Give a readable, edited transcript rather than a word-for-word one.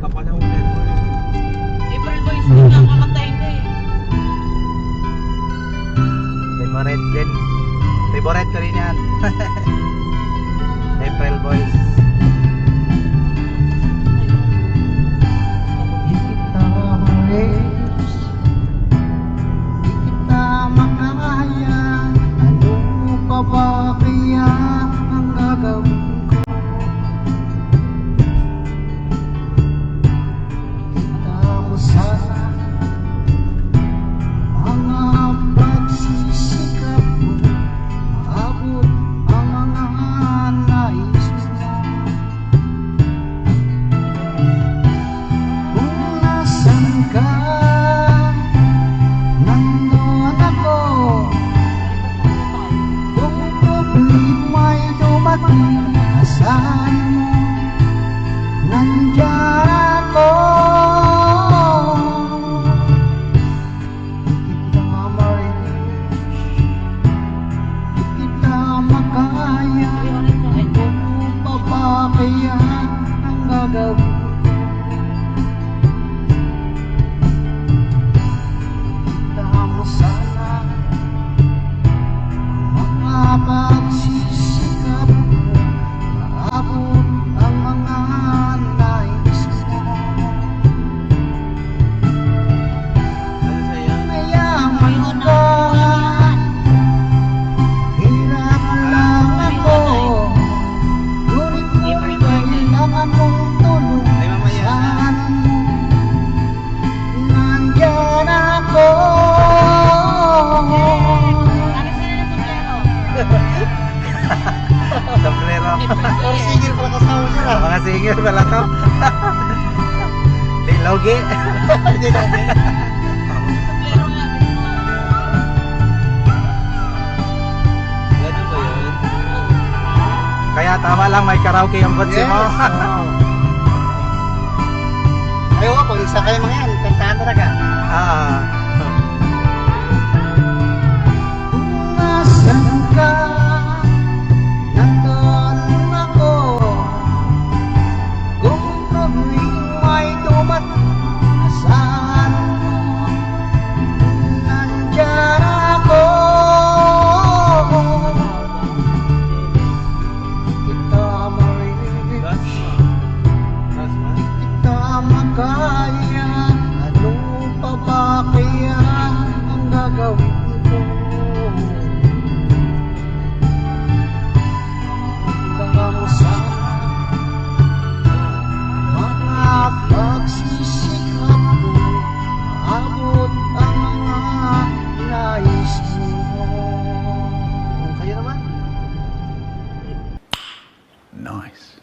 kapal ang ulit mo. April Boys din lang kakantahin ko eh. Favorite din. Favorite ko rin yan. April Boys. Saan mo nandiyan ako? Di kita marinig, di kita makaya. Kung pa ba kaya ang gagawin ko? Kita mo sana ang mga pagsisikap mo. Abot ang mga nais mo. Mayaman ka, hirap lang ako. Ngunit kung kailangan mong tulong, saan mo nandyan ako? Sombrero. Mga sigil pala kasama nila. Mga singer pala to. Di logi. Hindi natin. Ganun ba yun? Kaya tama lang may karaoke yung kotse mo. Ayaw nga, pag isa kayo mga yan, kantahan talaga. Ah. Kung nasan ka, nandun ako. Kung problema'y dumating, asahan mo, nandyan ako. Kita marinig, kita makaya. Ano pa ba kaya ang gagawin ko? Mo sa mga pagsisikap mo, maabot ang mga nais mo. Kayo naman? Nice.